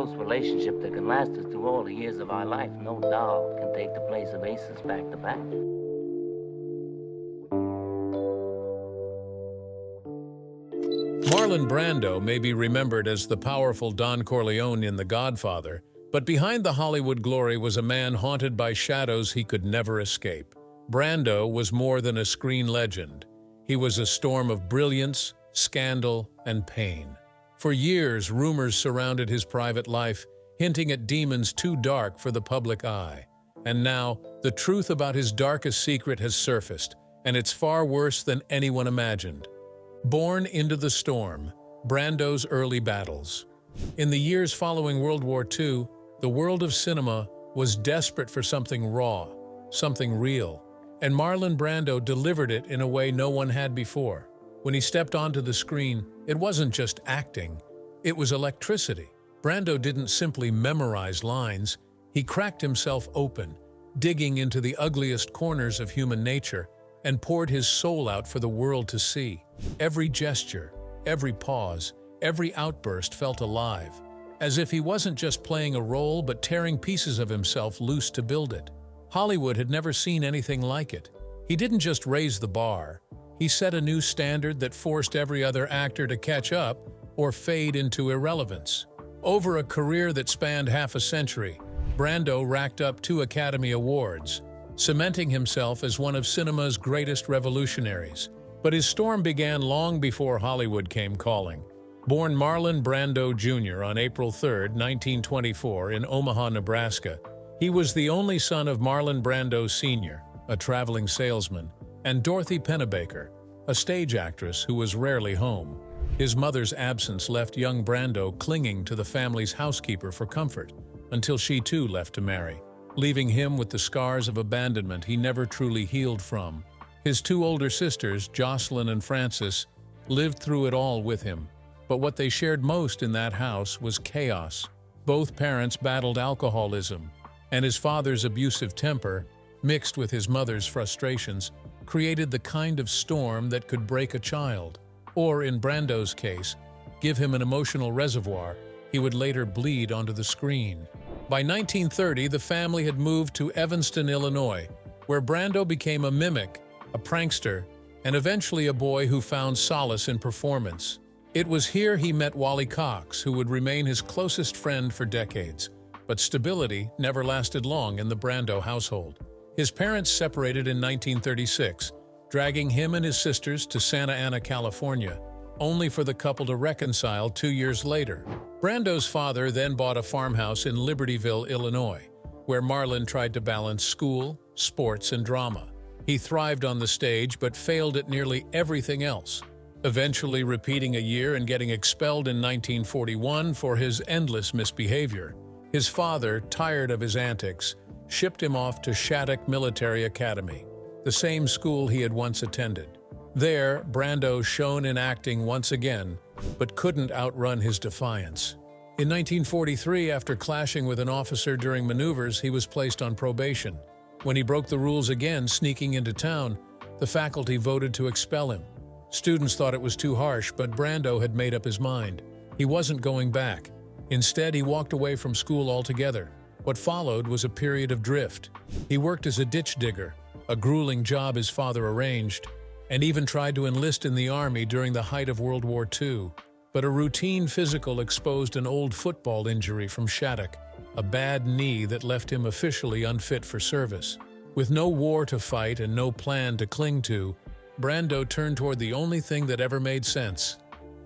close relationship that can last us through all the years of our life. No doll can take the place of aces back to back. Marlon Brando may be remembered as the powerful Don Corleone in The Godfather, but behind the Hollywood glory was a man haunted by shadows he could never escape. Brando was more than a screen legend. He was a storm of brilliance, scandal, and pain. For years, rumors surrounded his private life, hinting at demons too dark for the public eye. And now, the truth about his darkest secret has surfaced, and it's far worse than anyone imagined. Born into the storm, Brando's early battles. In the years following World War II, the world of cinema was desperate for something raw, something real, and Marlon Brando delivered it in a way no one had before. When he stepped onto the screen, it wasn't just acting, it was electricity. Brando didn't simply memorize lines, he cracked himself open, digging into the ugliest corners of human nature, and poured his soul out for the world to see. Every gesture, every pause, every outburst felt alive, as if he wasn't just playing a role but tearing pieces of himself loose to build it. Hollywood had never seen anything like it. He didn't just raise the bar, he set a new standard that forced every other actor to catch up or fade into irrelevance. Over a career that spanned half a century, Brando racked up 2 Academy Awards, cementing himself as one of cinema's greatest revolutionaries. But his storm began long before Hollywood came calling. Born Marlon Brando Jr. on April 3, 1924, in Omaha, Nebraska, he was the only son of Marlon Brando Sr., a traveling salesman, and Dorothy Pennebaker, a stage actress who was rarely home. His mother's absence left young Brando clinging to the family's housekeeper for comfort, until she too left to marry, leaving him with the scars of abandonment he never truly healed from. His 2 older sisters, Jocelyn and Frances, lived through it all with him, but what they shared most in that house was chaos. Both parents battled alcoholism, and his father's abusive temper, mixed with his mother's frustrations, created the kind of storm that could break a child, or in Brando's case, give him an emotional reservoir he would later bleed onto the screen. By 1930, the family had moved to Evanston, Illinois, where Brando became a mimic, a prankster, and eventually a boy who found solace in performance. It was here he met Wally Cox, who would remain his closest friend for decades. But stability never lasted long in the Brando household. His parents separated in 1936, dragging him and his sisters to Santa Ana, California, only for the couple to reconcile 2 years later. Brando's father then bought a farmhouse in Libertyville, Illinois, where Marlon tried to balance school, sports, and drama. He thrived on the stage but failed at nearly everything else, eventually repeating a year and getting expelled in 1941 for his endless misbehavior. His father, tired of his antics, shipped him off to Shattuck Military Academy, the same school he had once attended. There, Brando shone in acting once again, but couldn't outrun his defiance. In 1943, after clashing with an officer during maneuvers, he was placed on probation. When he broke the rules again, sneaking into town, the faculty voted to expel him. Students thought it was too harsh, but Brando had made up his mind. He wasn't going back. Instead, he walked away from school altogether. What followed was a period of drift. He worked as a ditch digger, a grueling job his father arranged, and even tried to enlist in the army during the height of World War II. But a routine physical exposed an old football injury from Shattuck, a bad knee that left him officially unfit for service. With no war to fight and no plan to cling to, Brando turned toward the only thing that ever made sense: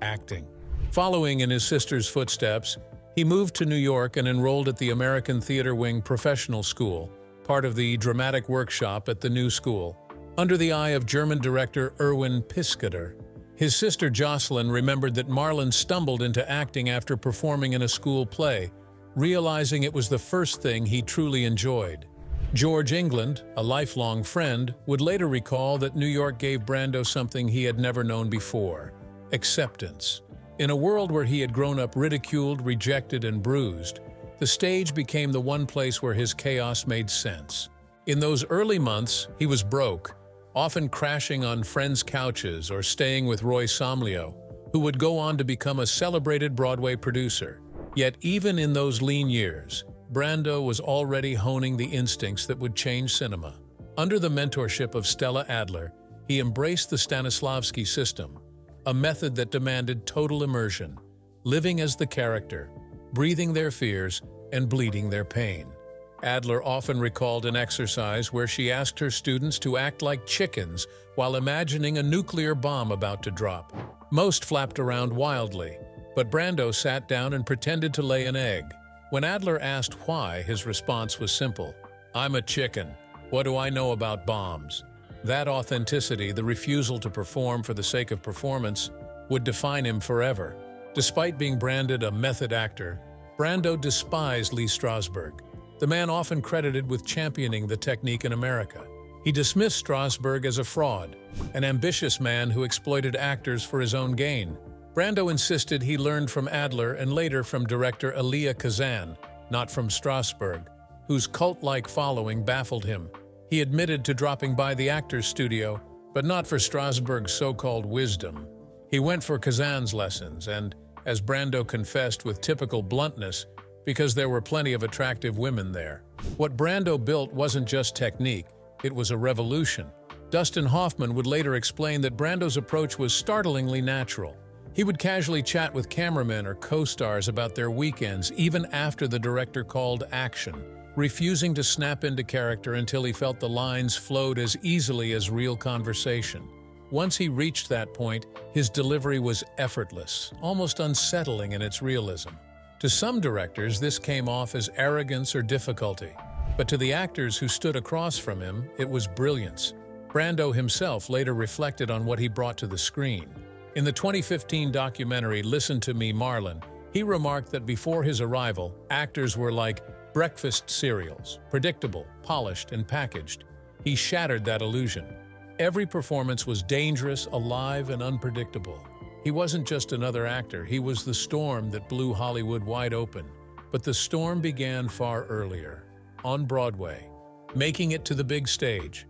acting. Following in his sister's footsteps, he moved to New York and enrolled at the American Theater Wing Professional School, part of the dramatic workshop at the New School, under the eye of German director Erwin Piscator. His sister Jocelyn remembered that Marlon stumbled into acting after performing in a school play, realizing it was the first thing he truly enjoyed. George England, a lifelong friend, would later recall that New York gave Brando something he had never known before: acceptance. In a world where he had grown up ridiculed, rejected, and bruised, the stage became the one place where his chaos made sense. In those early months, he was broke, often crashing on friends' couches or staying with Roy Somlyo, who would go on to become a celebrated Broadway producer. Yet even in those lean years, Brando was already honing the instincts that would change cinema. Under the mentorship of Stella Adler, he embraced the Stanislavski system, a method that demanded total immersion, living as the character, breathing their fears, and bleeding their pain. Adler often recalled an exercise where she asked her students to act like chickens while imagining a nuclear bomb about to drop. Most flapped around wildly, but Brando sat down and pretended to lay an egg. When Adler asked why, his response was simple: "I'm a chicken. What do I know about bombs?" That authenticity, the refusal to perform for the sake of performance, would define him forever. Despite being branded a method actor, Brando despised Lee Strasberg, the man often credited with championing the technique in America. He dismissed Strasberg as a fraud, an ambitious man who exploited actors for his own gain. Brando insisted he learned from Adler and later from director Elia Kazan, not from Strasberg, whose cult-like following baffled him. He admitted to dropping by the actor's studio, but not for Strasberg's so-called wisdom. He went for Kazan's lessons, and, as Brando confessed with typical bluntness, because there were plenty of attractive women there. What Brando built wasn't just technique, it was a revolution. Dustin Hoffman would later explain that Brando's approach was startlingly natural. He would casually chat with cameramen or co-stars about their weekends, even after the director called action, refusing to snap into character until he felt the lines flowed as easily as real conversation. Once he reached that point, his delivery was effortless, almost unsettling in its realism. To some directors, this came off as arrogance or difficulty, but to the actors who stood across from him, it was brilliance. Brando himself later reflected on what he brought to the screen. In the 2015 documentary Listen to Me, Marlon, he remarked that before his arrival, actors were like breakfast cereals, predictable, polished, and packaged. He shattered that illusion. Every performance was dangerous, alive, and unpredictable. He wasn't just another actor, he was the storm that blew Hollywood wide open. But the storm began far earlier, on Broadway, making it to the big stage.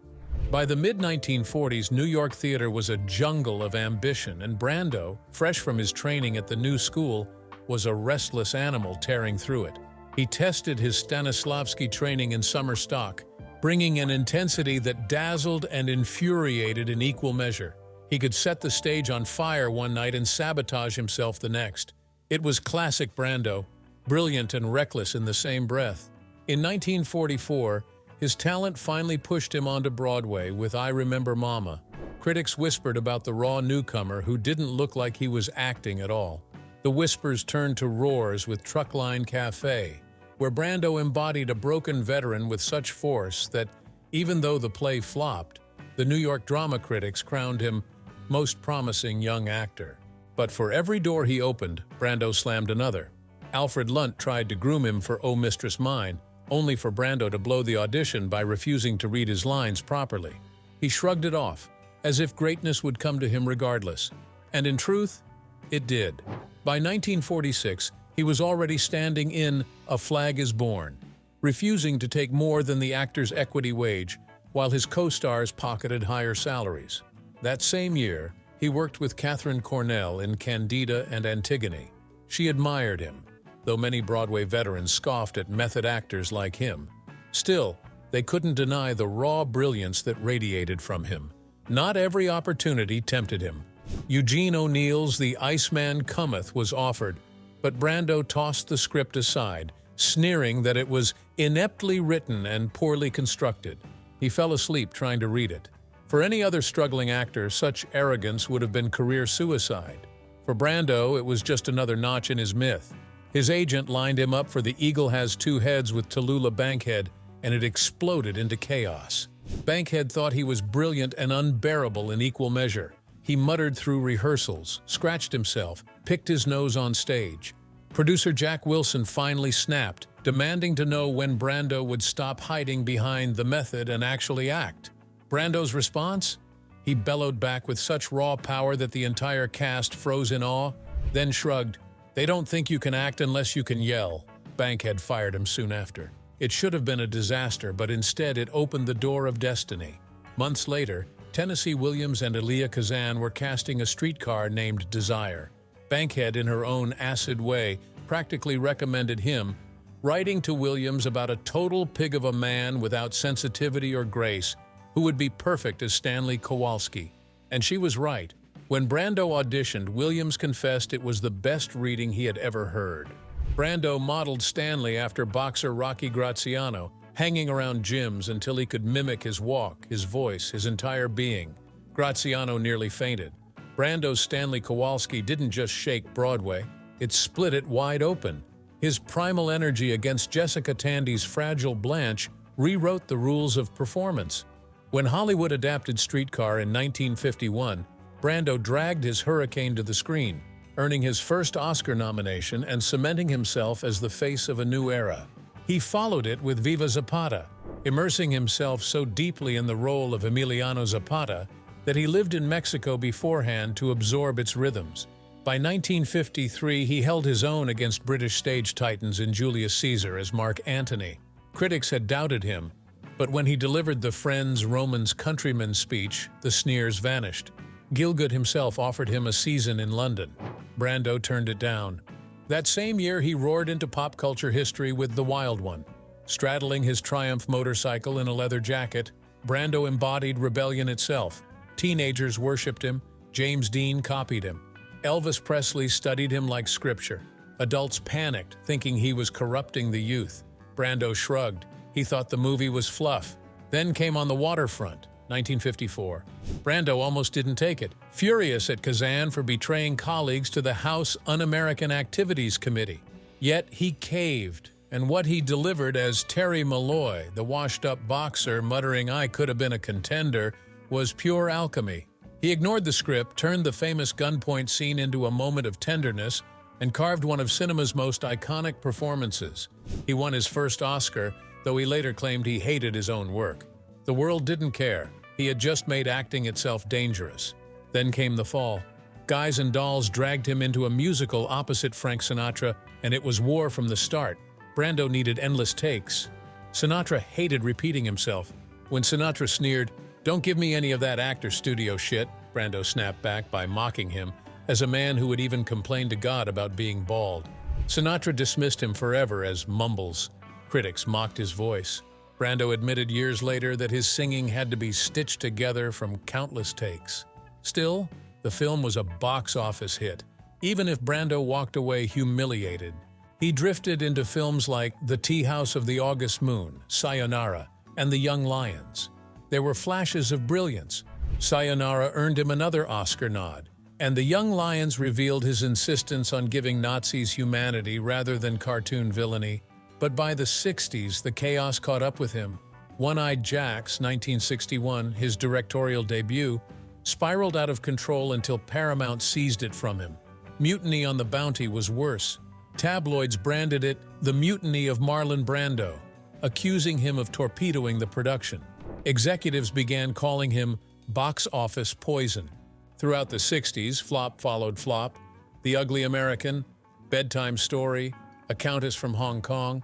By the mid-1940s, New York theater was a jungle of ambition, and Brando, fresh from his training at the New School, was a restless animal tearing through it. He tested his Stanislavski training in summer stock, bringing an intensity that dazzled and infuriated in equal measure. He could set the stage on fire one night and sabotage himself the next. It was classic Brando, brilliant and reckless in the same breath. In 1944, his talent finally pushed him onto Broadway with I Remember Mama. Critics whispered about the raw newcomer who didn't look like he was acting at all. The whispers turned to roars with Truckline Cafe, where Brando embodied a broken veteran with such force that, even though the play flopped, the New York drama critics crowned him most promising young actor. But for every door he opened, Brando slammed another. Alfred Lunt tried to groom him for Oh Mistress Mine, only for Brando to blow the audition by refusing to read his lines properly. He shrugged it off, as if greatness would come to him regardless. And in truth, it did. By 1946, he was already standing in A Flag is Born, refusing to take more than the actor's equity wage, while his co-stars pocketed higher salaries. That same year, he worked with Katharine Cornell in Candida and Antigone. She admired him, though many Broadway veterans scoffed at method actors like him. Still, they couldn't deny the raw brilliance that radiated from him. Not every opportunity tempted him. Eugene O'Neill's The Iceman Cometh was offered, but Brando tossed the script aside, sneering that it was ineptly written and poorly constructed. He fell asleep trying to read it. For any other struggling actor, such arrogance would have been career suicide. For Brando, it was just another notch in his myth. His agent lined him up for The Eagle Has Two Heads with Tallulah Bankhead, and it exploded into chaos. Bankhead thought he was brilliant and unbearable in equal measure. He muttered through rehearsals, scratched himself, picked his nose on stage. Producer Jack Wilson finally snapped, demanding to know when Brando would stop hiding behind the method and actually act. Brando's response? He bellowed back with such raw power that the entire cast froze in awe, then shrugged. "They don't think you can act unless you can yell." Bankhead fired him soon after. It should have been a disaster, but instead it opened the door of destiny. Months later, Tennessee Williams and Elia Kazan were casting A Streetcar Named Desire. Bankhead, in her own acid way, practically recommended him, writing to Williams about a total pig of a man without sensitivity or grace who would be perfect as Stanley Kowalski. And she was right. When Brando auditioned, Williams confessed it was the best reading he had ever heard. Brando modeled Stanley after boxer Rocky Graziano, hanging around gyms until he could mimic his walk, his voice, his entire being. Graziano nearly fainted. Brando's Stanley Kowalski didn't just shake Broadway, it split it wide open. His primal energy against Jessica Tandy's fragile Blanche rewrote the rules of performance. When Hollywood adapted Streetcar in 1951, Brando dragged his hurricane to the screen, earning his first Oscar nomination and cementing himself as the face of a new era. He followed it with Viva Zapata, immersing himself so deeply in the role of Emiliano Zapata that he lived in Mexico beforehand to absorb its rhythms. By 1953, he held his own against British stage titans in Julius Caesar as Mark Antony. Critics had doubted him, but when he delivered the Friends Romans Countrymen speech, the sneers vanished. Gielgud himself offered him a season in London. Brando turned it down. That same year, he roared into pop culture history with The Wild One. Straddling his Triumph motorcycle in a leather jacket, Brando embodied rebellion itself. Teenagers worshipped him, James Dean copied him. Elvis Presley studied him like scripture. Adults panicked, thinking he was corrupting the youth. Brando shrugged. He thought the movie was fluff. Then came On the Waterfront, 1954. Brando almost didn't take it, furious at Kazan for betraying colleagues to the House Un-American Activities Committee. Yet he caved, and what he delivered as Terry Malloy, the washed-up boxer muttering, "I could have been a contender," was pure alchemy. He ignored the script, turned the famous gunpoint scene into a moment of tenderness, and carved one of cinema's most iconic performances. He won his first Oscar, though he later claimed he hated his own work. The world didn't care. He had just made acting itself dangerous. Then came the fall. Guys and Dolls dragged him into a musical opposite Frank Sinatra, and it was war from the start. Brando needed endless takes. Sinatra hated repeating himself. When Sinatra sneered, "Don't give me any of that actor studio shit," Brando snapped back by mocking him, as a man who had even complained to God about being bald. Sinatra dismissed him forever as mumbles. Critics mocked his voice. Brando admitted years later that his singing had to be stitched together from countless takes. Still, the film was a box office hit, even if Brando walked away humiliated. He drifted into films like The Tea House of the August Moon, Sayonara, and The Young Lions. There were flashes of brilliance. Sayonara earned him another Oscar nod, and The Young Lions revealed his insistence on giving Nazis humanity rather than cartoon villainy. But by the 60s, the chaos caught up with him. One-Eyed Jack's 1961, his directorial debut, spiraled out of control until Paramount seized it from him. Mutiny on the Bounty was worse. Tabloids branded it the mutiny of Marlon Brando, accusing him of torpedoing the production. Executives began calling him box office poison. Throughout the 60s, flop followed flop. The Ugly American, Bedtime Story, A Countess from Hong Kong.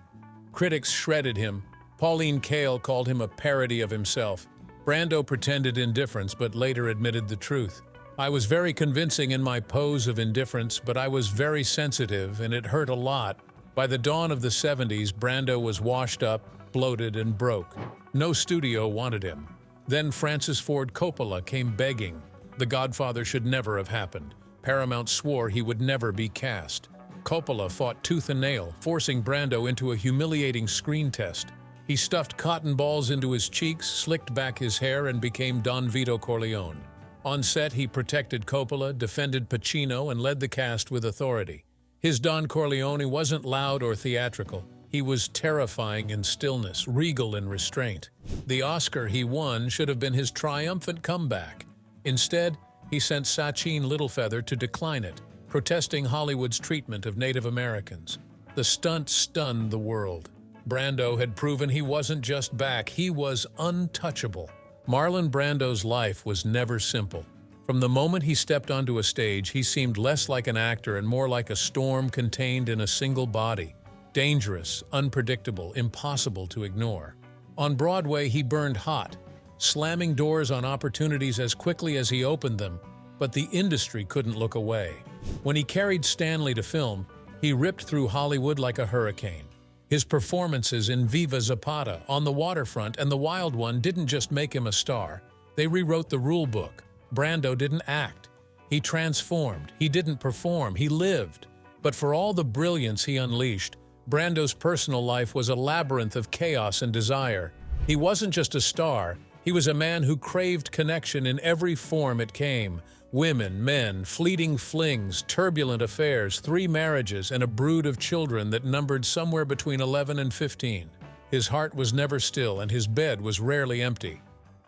Critics shredded him. Pauline Kael called him a parody of himself. Brando pretended indifference but later admitted the truth. "I was very convincing in my pose of indifference, but I was very sensitive and it hurt a lot." By the dawn of the 70s, Brando was washed up, bloated, and broke. No studio wanted him. Then Francis Ford Coppola came begging. The Godfather should never have happened. Paramount swore he would never be cast. Coppola fought tooth and nail, forcing Brando into a humiliating screen test. He stuffed cotton balls into his cheeks, slicked back his hair, and became Don Vito Corleone. On set, he protected Coppola, defended Pacino, and led the cast with authority. His Don Corleone wasn't loud or theatrical. He was terrifying in stillness, regal in restraint. The Oscar he won should have been his triumphant comeback. Instead, he sent Sachin Littlefeather to decline it, protesting Hollywood's treatment of Native Americans. The stunt stunned the world. Brando had proven he wasn't just back, he was untouchable. Marlon Brando's life was never simple. From the moment he stepped onto a stage, he seemed less like an actor and more like a storm contained in a single body. Dangerous, unpredictable, impossible to ignore. On Broadway, he burned hot, slamming doors on opportunities as quickly as he opened them, but the industry couldn't look away. When he carried Stanley to film, He ripped through Hollywood like a hurricane. His performances in Viva Zapata, On the Waterfront, and The Wild One didn't just make him a star. They rewrote the rule book. Brando didn't act. He transformed. He didn't perform. He lived. But for all the brilliance he unleashed, Brando's personal life was a labyrinth of chaos and desire. He wasn't just a star. He was a man who craved connection in every form it came. Women, men, fleeting flings, turbulent affairs, 3 marriages, and a brood of children that numbered somewhere between 11 and 15. His heart was never still, and his bed was rarely empty.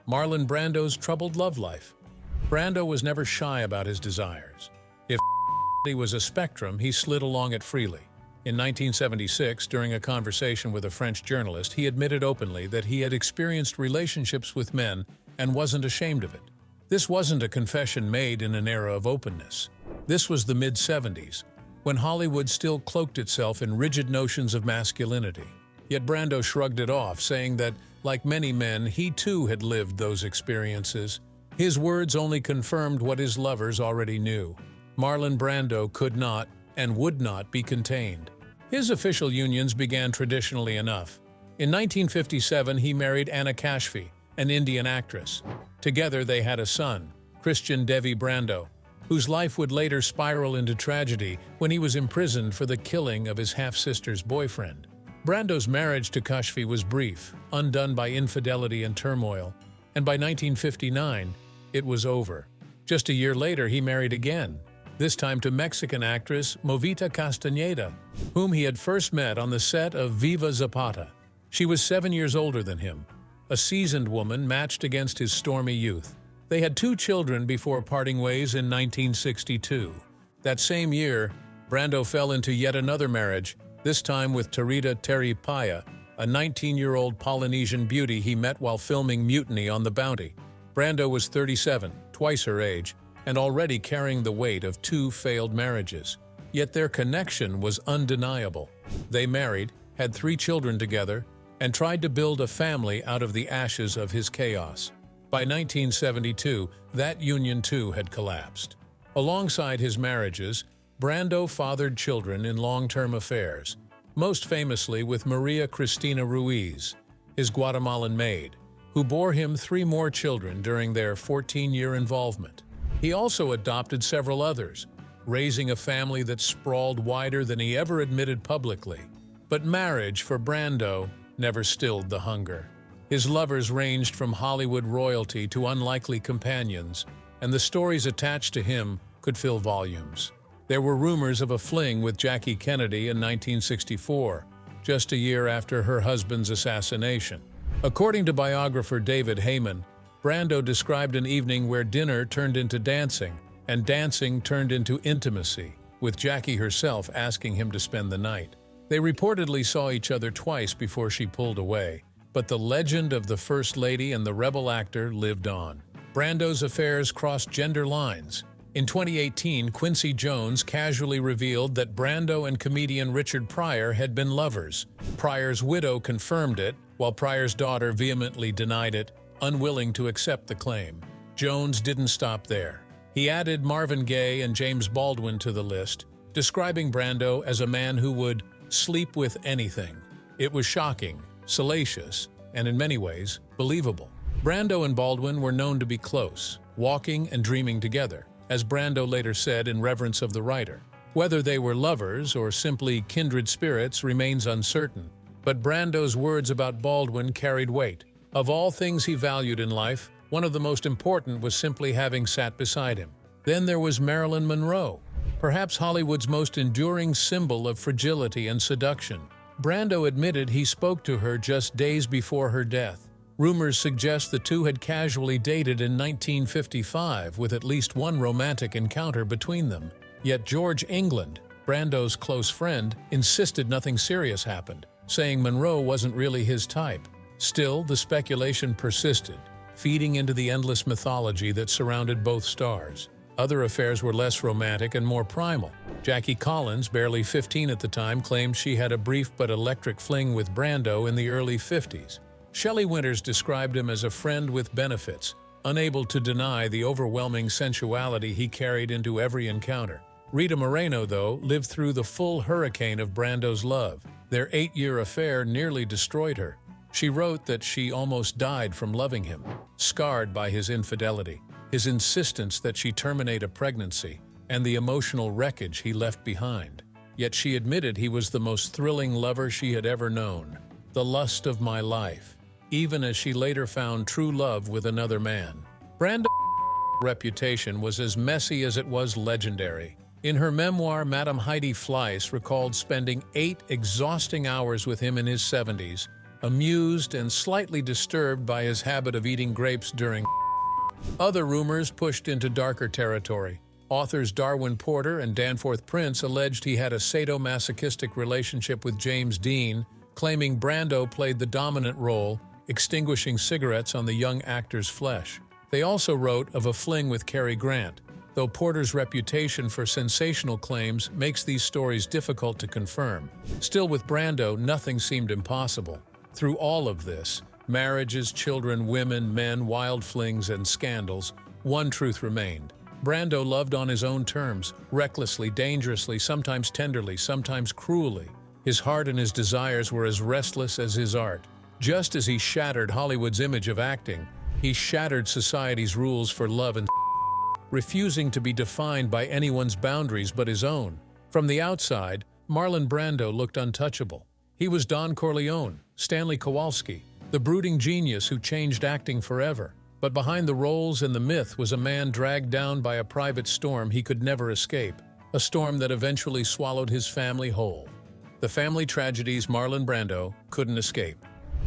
Marlon Brando's troubled love life. Brando was never shy about his desires. If he was a spectrum, he slid along it freely. In 1976, during a conversation with a French journalist, he admitted openly that he had experienced relationships with men and wasn't ashamed of it. This wasn't a confession made in an era of openness. This was the mid-70s, when Hollywood still cloaked itself in rigid notions of masculinity. Yet Brando shrugged it off, saying that, like many men, he too had lived those experiences. His words only confirmed what his lovers already knew. Marlon Brando could not and would not be contained. His official unions began traditionally enough. In 1957, he married Anna Kashfi, an Indian actress. Together they had a son, Christian Devi Brando, whose life would later spiral into tragedy when he was imprisoned for the killing of his half-sister's boyfriend. Brando's marriage to Kashfi was brief, undone by infidelity and turmoil, and by 1959, it was over. Just a year later, he married again, this time to Mexican actress Movita Castañeda, whom he had first met on the set of Viva Zapata. She was 7 years older than him, a seasoned woman matched against his stormy youth. They had 2 children before parting ways in 1962. That same year, Brando fell into yet another marriage, this time with Tarita Teripaya, a 19-year-old Polynesian beauty he met while filming Mutiny on the Bounty. Brando was 37, twice her age, and already carrying the weight of 2 failed marriages. Yet their connection was undeniable. They married, had 3 children together, and tried to build a family out of the ashes of his chaos. By 1972, that union too had collapsed. Alongside his marriages, Brando fathered children in long-term affairs, most famously with Maria Cristina Ruiz, his Guatemalan maid, who bore him 3 more children during their 14-year involvement. He also adopted several others, raising a family that sprawled wider than he ever admitted publicly. But marriage, for Brando, never stilled the hunger. His lovers ranged from Hollywood royalty to unlikely companions, and the stories attached to him could fill volumes. There were rumors of a fling with Jackie Kennedy in 1964, just a year after her husband's assassination. According to biographer David Heyman, Brando described an evening where dinner turned into dancing, and dancing turned into intimacy, with Jackie herself asking him to spend the night. They reportedly saw each other twice before she pulled away, but the legend of the First Lady and the rebel actor lived on. Brando's affairs crossed gender lines. In 2018, Quincy Jones casually revealed that Brando and comedian Richard Pryor had been lovers. Pryor's widow confirmed it, while Pryor's daughter vehemently denied it, unwilling to accept the claim. Jones didn't stop there. He added Marvin Gaye and James Baldwin to the list, describing Brando as a man who would sleep with anything. It was shocking, salacious, and in many ways, believable. Brando and Baldwin were known to be close, walking and dreaming together, as Brando later said in reverence of the writer. Whether they were lovers or simply kindred spirits remains uncertain, but Brando's words about Baldwin carried weight. Of all things he valued in life, one of the most important was simply having sat beside him. Then there was Marilyn Monroe, perhaps Hollywood's most enduring symbol of fragility and seduction. Brando admitted he spoke to her just days before her death. Rumors suggest the two had casually dated in 1955, with at least one romantic encounter between them. Yet George England, Brando's close friend, insisted nothing serious happened, saying Monroe wasn't really his type. Still, the speculation persisted, feeding into the endless mythology that surrounded both stars. Other affairs were less romantic and more primal. Jackie Collins, barely 15 at the time, claimed she had a brief but electric fling with Brando in the early 50s. Shelley Winters described him as a friend with benefits, unable to deny the overwhelming sensuality he carried into every encounter. Rita Moreno, though, lived through the full hurricane of Brando's love. Their 8-year affair nearly destroyed her. She wrote that she almost died from loving him, scarred by his infidelity, his insistence that she terminate a pregnancy, and the emotional wreckage he left behind. Yet she admitted he was the most thrilling lover she had ever known, the lust of my life, even as she later found true love with another man. Brando's reputation was as messy as it was legendary. In her memoir, Madame Heidi Fleiss recalled spending 8 exhausting hours with him in his 70s, amused and slightly disturbed by his habit of eating grapes during. Other rumors pushed into darker territory. Authors Darwin Porter and Danforth Prince alleged he had a sadomasochistic relationship with James Dean, claiming Brando played the dominant role, extinguishing cigarettes on the young actor's flesh. They also wrote of a fling with Cary Grant, though Porter's reputation for sensational claims makes these stories difficult to confirm. Still, with Brando, nothing seemed impossible. Through all of this, marriages, children, women, men, wild flings, and scandals, one truth remained. Brando loved on his own terms, recklessly, dangerously, sometimes tenderly, sometimes cruelly. His heart and his desires were as restless as his art. Just as he shattered Hollywood's image of acting, he shattered society's rules for love and refusing to be defined by anyone's boundaries but his own. From the outside, Marlon Brando looked untouchable. He was Don Corleone, Stanley Kowalski, the brooding genius who changed acting forever. But behind the roles and the myth was a man dragged down by a private storm he could never escape, a storm that eventually swallowed his family whole. The family tragedies Marlon Brando couldn't escape.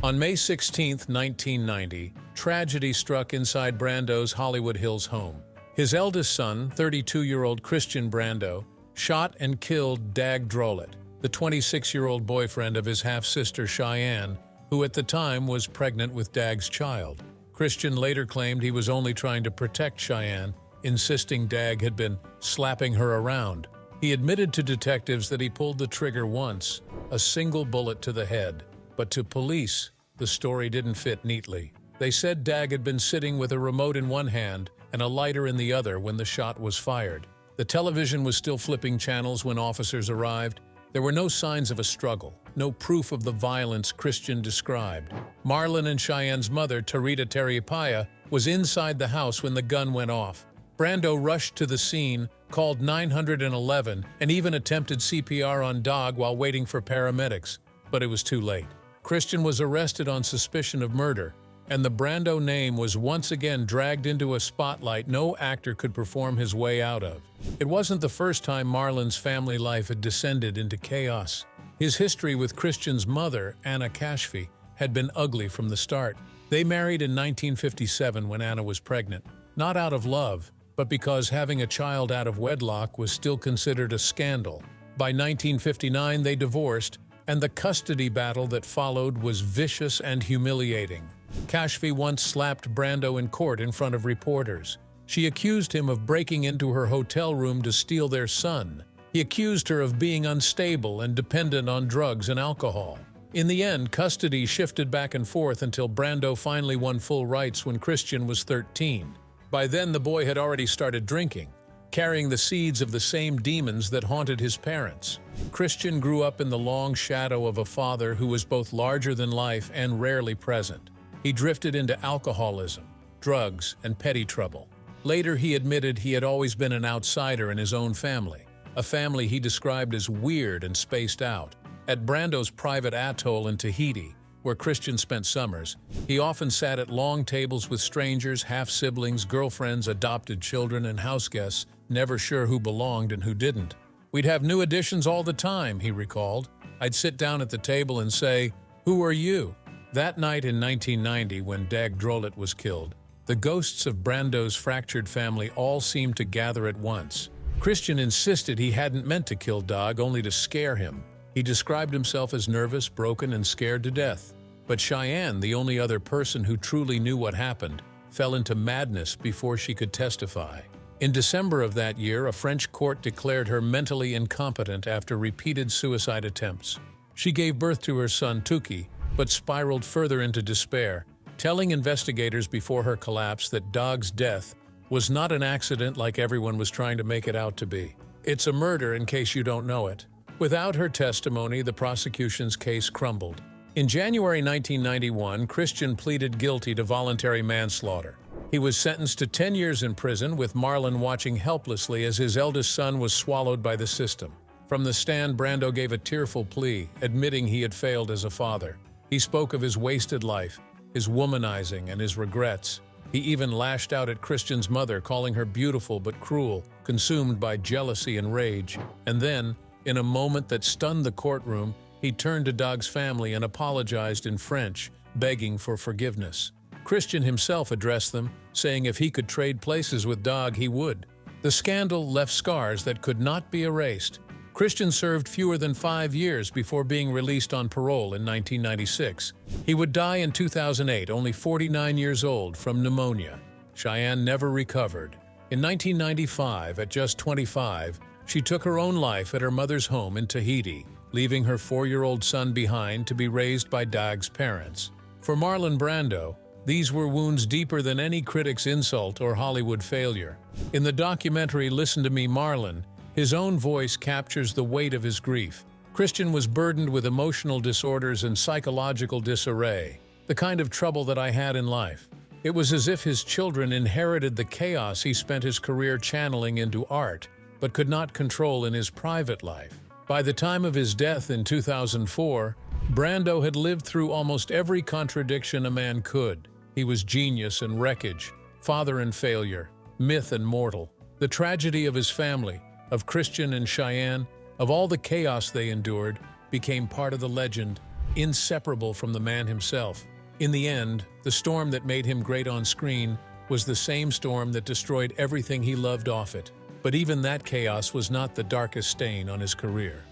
On May 16, 1990, tragedy struck inside Brando's Hollywood Hills home. His eldest son, 32-year-old Christian Brando, shot and killed Dag Drolet, the 26-year-old boyfriend of his half-sister Cheyenne, who at the time was pregnant with Dag's child. Christian later claimed he was only trying to protect Cheyenne, insisting Dag had been slapping her around. He admitted to detectives that he pulled the trigger once, a single bullet to the head. But to police, the story didn't fit neatly. They said Dag had been sitting with a remote in one hand and a lighter in the other when the shot was fired. The television was still flipping channels when officers arrived. There were no signs of a struggle, no proof of the violence Christian described. Marlon and Cheyenne's mother, Tarita Terripaya, was inside the house when the gun went off. Brando rushed to the scene, called 911, and even attempted CPR on Dag while waiting for paramedics. But it was too late. Christian was arrested on suspicion of murder, and the Brando name was once again dragged into a spotlight no actor could perform his way out of. It wasn't the first time Marlon's family life had descended into chaos. His history with Christian's mother, Anna Kashfi, had been ugly from the start. They married in 1957 when Anna was pregnant, not out of love, but because having a child out of wedlock was still considered a scandal. By 1959, they divorced, and the custody battle that followed was vicious and humiliating. Kashfi once slapped Brando in court in front of reporters. She accused him of breaking into her hotel room to steal their son. He accused her of being unstable and dependent on drugs and alcohol. In the end, custody shifted back and forth until Brando finally won full rights when Christian was 13. By then, the boy had already started drinking, carrying the seeds of the same demons that haunted his parents. Christian grew up in the long shadow of a father who was both larger than life and rarely present. He drifted into alcoholism, drugs, and petty trouble. Later, he admitted he had always been an outsider in his own family, a family he described as weird and spaced out. At Brando's private atoll in Tahiti, where Christian spent summers, he often sat at long tables with strangers, half-siblings, girlfriends, adopted children, and house guests, never sure who belonged and who didn't. "We'd have new additions all the time," he recalled. "I'd sit down at the table and say, 'Who are you?'" That night in 1990, when Dag Drolet was killed, the ghosts of Brando's fractured family all seemed to gather at once. Christian insisted he hadn't meant to kill Dag, only to scare him. He described himself as nervous, broken, and scared to death. But Cheyenne, the only other person who truly knew what happened, fell into madness before she could testify. In December of that year, a French court declared her mentally incompetent after repeated suicide attempts. She gave birth to her son, Tuki, but spiraled further into despair, telling investigators before her collapse that Dag's death was not an accident like everyone was trying to make it out to be. It's a murder in case you don't know it. Without her testimony, the prosecution's case crumbled. In January 1991, Christian pleaded guilty to voluntary manslaughter. He was sentenced to 10 years in prison, with Marlon watching helplessly as his eldest son was swallowed by the system. From the stand, Brando gave a tearful plea, admitting he had failed as a father. He spoke of his wasted life, his womanizing, and his regrets. He even lashed out at Christian's mother, calling her beautiful but cruel, consumed by jealousy and rage. And then, in a moment that stunned the courtroom, he turned to Doug's family and apologized in French, begging for forgiveness. Christian himself addressed them, saying if he could trade places with Doug, he would. The scandal left scars that could not be erased. Christian served fewer than 5 years before being released on parole in 1996. He would die in 2008, only 49 years old, from pneumonia. Cheyenne never recovered. In 1995, at just 25, she took her own life at her mother's home in Tahiti, leaving her 4-year-old son behind to be raised by Doug's parents. For Marlon Brando, these were wounds deeper than any critic's insult or Hollywood failure. In the documentary Listen to Me, Marlon, his own voice captures the weight of his grief. Christian was burdened with emotional disorders and psychological disarray, the kind of trouble that I had in life. It was as if his children inherited the chaos he spent his career channeling into art, but could not control in his private life. By the time of his death in 2004, Brando had lived through almost every contradiction a man could. He was genius and wreckage, father and failure, myth and mortal. The tragedy of his family, of Christian and Cheyenne, of all the chaos they endured, became part of the legend, inseparable from the man himself. In the end, the storm that made him great on screen was the same storm that destroyed everything he loved off it. But even that chaos was not the darkest stain on his career.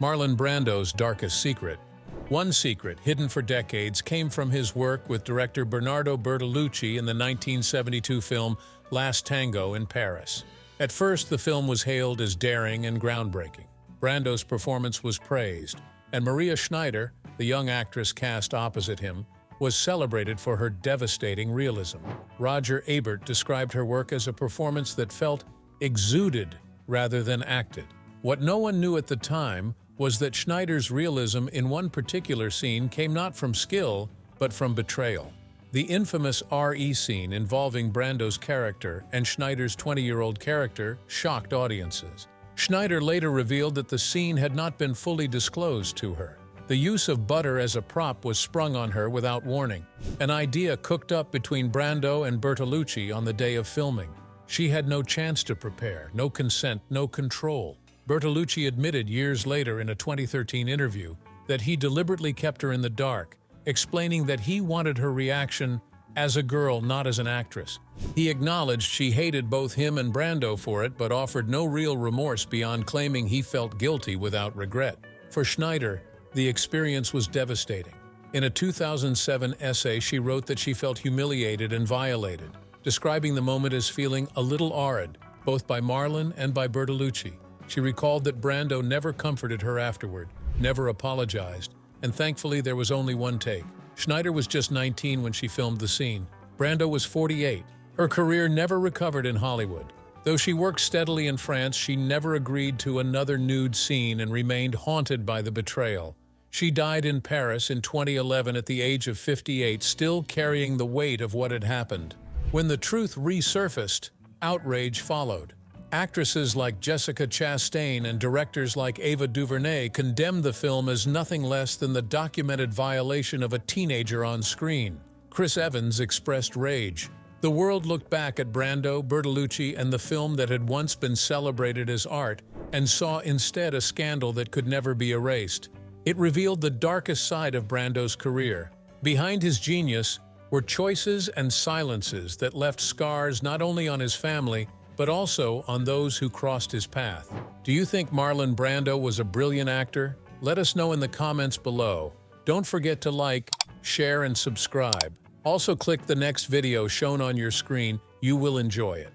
Marlon Brando's darkest secret. One secret, hidden for decades, came from his work with director Bernardo Bertolucci in the 1972 film Last Tango in Paris. At first, the film was hailed as daring and groundbreaking. Brando's performance was praised, and Maria Schneider, the young actress cast opposite him, was celebrated for her devastating realism. Roger Ebert described her work as a performance that felt exuded rather than acted. What no one knew at the time was that Schneider's realism in one particular scene came not from skill, but from betrayal. The infamous RE scene involving Brando's character and Schneider's 20-year-old character shocked audiences. Schneider later revealed that the scene had not been fully disclosed to her. The use of butter as a prop was sprung on her without warning, an idea cooked up between Brando and Bertolucci on the day of filming. She had no chance to prepare, no consent, no control. Bertolucci admitted years later in a 2013 interview that he deliberately kept her in the dark, explaining that he wanted her reaction as a girl, not as an actress. He acknowledged she hated both him and Brando for it, but offered no real remorse beyond claiming he felt guilty without regret. For Schneider, the experience was devastating. In a 2007 essay, she wrote that she felt humiliated and violated, describing the moment as feeling a little arid, both by Marlon and by Bertolucci. She recalled that Brando never comforted her afterward, never apologized, and thankfully there was only one take. Schneider was just 19 when she filmed the scene. Brando was 48. Her career never recovered in Hollywood. Though she worked steadily in France, she never agreed to another nude scene and remained haunted by the betrayal. She died in Paris in 2011 at the age of 58, still carrying the weight of what had happened. When the truth resurfaced, outrage followed. Actresses like Jessica Chastain and directors like Ava DuVernay condemned the film as nothing less than the documented violation of a teenager on screen. Chris Evans expressed rage. The world looked back at Brando, Bertolucci, and the film that had once been celebrated as art and saw instead a scandal that could never be erased. It revealed the darkest side of Brando's career. Behind his genius were choices and silences that left scars not only on his family, but also on those who crossed his path. Do you think Marlon Brando was a brilliant actor? Let us know in the comments below. Don't forget to like, share, and subscribe. Also click the next video shown on your screen. You will enjoy it.